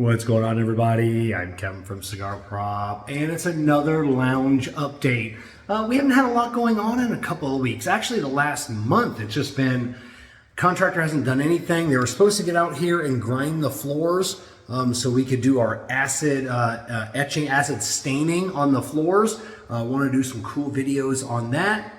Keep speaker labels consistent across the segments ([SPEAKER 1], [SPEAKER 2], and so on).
[SPEAKER 1] What's going on, everybody? I'm Kevin from Cigar Prop, and it's another lounge update. We haven't had a lot going on in a couple of weeks. Actually, the last month, it's just been, contractor hasn't done anything. They were supposed to get out here and grind the floors so we could do our acid etching, acid staining on the floors. Want to do some cool videos on that.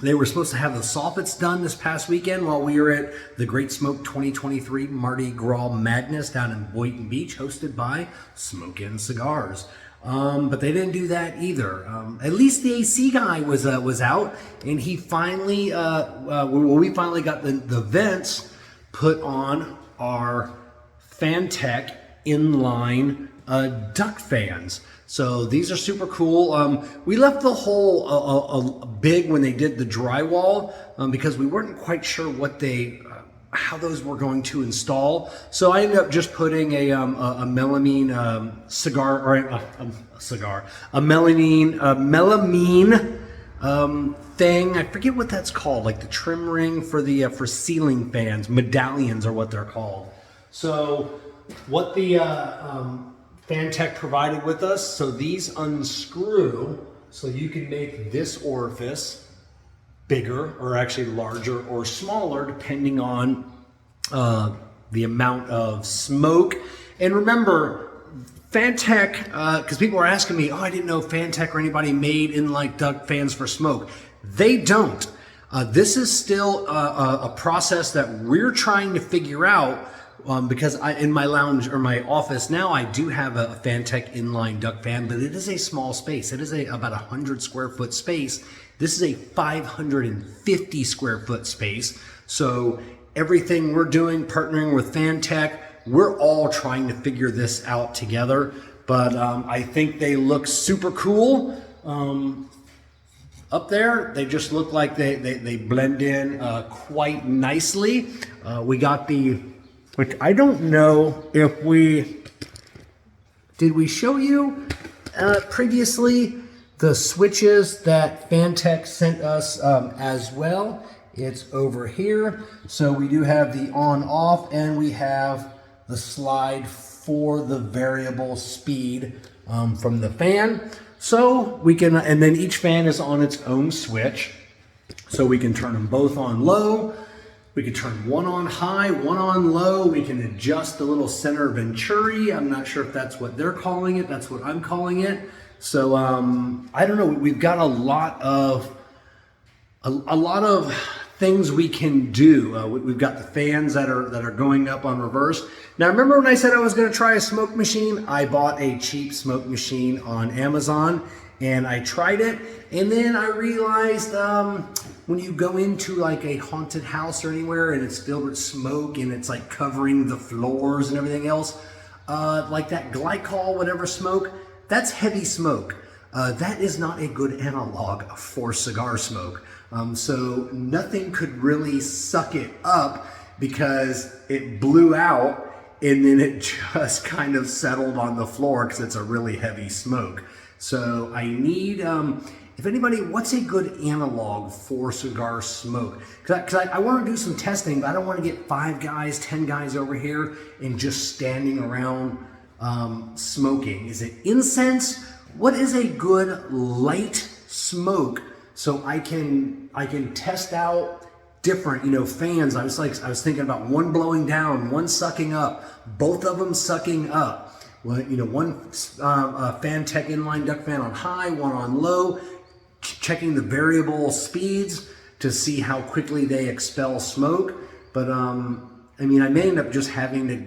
[SPEAKER 1] They were supposed to have the soffits done this past weekend while we were at the Great Smoke 2023 Mardi Gras Madness down in Boynton Beach, hosted by Smoke and Cigars. But they didn't do that either. At least the AC guy was out, and he finally, we finally got the vents put on our Fantech inline duct fans. So these are super cool. We left the hole big when they did the drywall because we weren't quite sure what how those were going to install. So I ended up just putting a melamine melamine thing. I forget what that's called, like the trim ring for ceiling fans. Medallions are what they're called. So what the Fantech provided with us, so these unscrew, so you can make this orifice bigger or actually larger or smaller depending on the amount of smoke. And remember, Fantech, because people are asking me, oh, I didn't know Fantech or anybody made inline duct fans for smoke. They don't. This is still a process that we're trying to figure out. Because in my lounge or my office now, I do have a Fantech inline duct fan, but it is a small space. It is about 100 square foot space. This is a 550 square foot space. So everything we're doing, partnering with Fantech, we're all trying to figure this out together. But I think they look super cool. Up there, they just look like they blend in quite nicely. We got which I don't know if did we show you previously the switches that Fantech sent us as well. It's over here. So we do have the on off, and we have the slide for the variable speed from the fan. So we can, and then each fan is on its own switch. So we can turn them both on low. We can turn one on high, one on low. We can adjust the little center venturi. I'm not sure if that's what they're calling it. That's what I'm calling it. So I don't know. We've got a lot of things we can do. We've got the fans that are going up on reverse. Now, remember when I said I was going to try a smoke machine? I bought a cheap smoke machine on Amazon, and I tried it, and then I realized when you go into like a haunted house or anywhere and it's filled with smoke and it's like covering the floors and everything else, like that glycol, whatever smoke, that's heavy smoke. That is not a good analog for cigar smoke. So nothing could really suck it up because it blew out and then it just kind of settled on the floor because it's a really heavy smoke. So I need, if anybody, what's a good analog for cigar smoke? Because I want to do some testing, but I don't want to get 5 guys, 10 guys over here and just standing around smoking. Is it incense? What is a good light smoke so I can test out different, fans? I was thinking about one blowing down, one sucking up, both of them sucking up. Well, one Fantech inline duct fan on high, one on low, checking the variable speeds to see how quickly they expel smoke. But I may end up just having to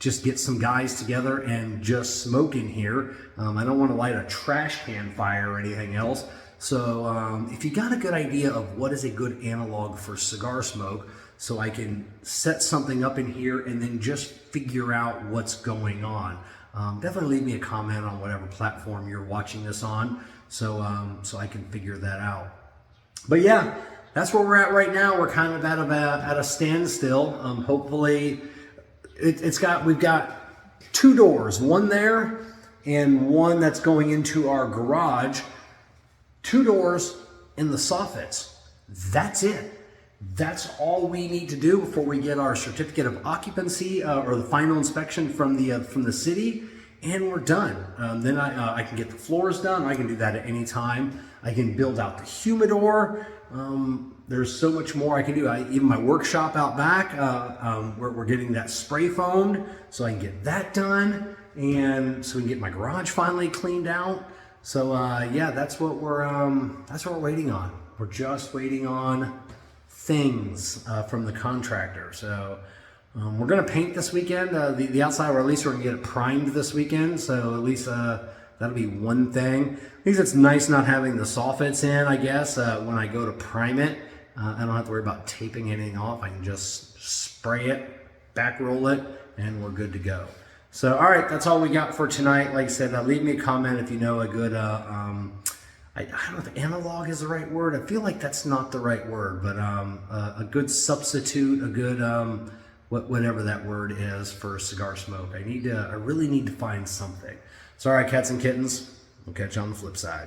[SPEAKER 1] just get some guys together and just smoke in here. I don't want to light a trash can fire or anything else. So if you got a good idea of what is a good analog for cigar smoke, so I can set something up in here and then just figure out what's going on. Definitely leave me a comment on whatever platform you're watching this on, so I can figure that out. But yeah, that's where we're at right now. We're kind of at a standstill. Hopefully, we've got 2 doors, one there and one that's going into our garage. 2 doors and the soffits. That's it. that's all we need to do before we get our certificate of occupancy or the final inspection from the city, and we're done. Then I can get the floors done. I can do that at any time. I can build out the humidor. There's so much more I can do. Even my workshop out back, we're getting that spray foamed, so I can get that done, and so we can get my garage finally cleaned out. So yeah, that's what we're waiting on. We're just waiting on things from the contractor. So we're gonna paint this weekend, the outside, or at least we're gonna get it primed this weekend. So at least that'll be one thing. At least it's nice not having the soffits in, I guess. When I go to prime it, I don't have to worry about taping anything off. I can just spray it, back roll it, and we're good to go. So, all right, that's all we got for tonight. Like I said, leave me a comment if you know a good, I don't know if analog is the right word. I feel like that's not the right word, but a good substitute, a good, whatever that word is for cigar smoke. I really need to find something. So, all right, cats and kittens, we'll catch you on the flip side.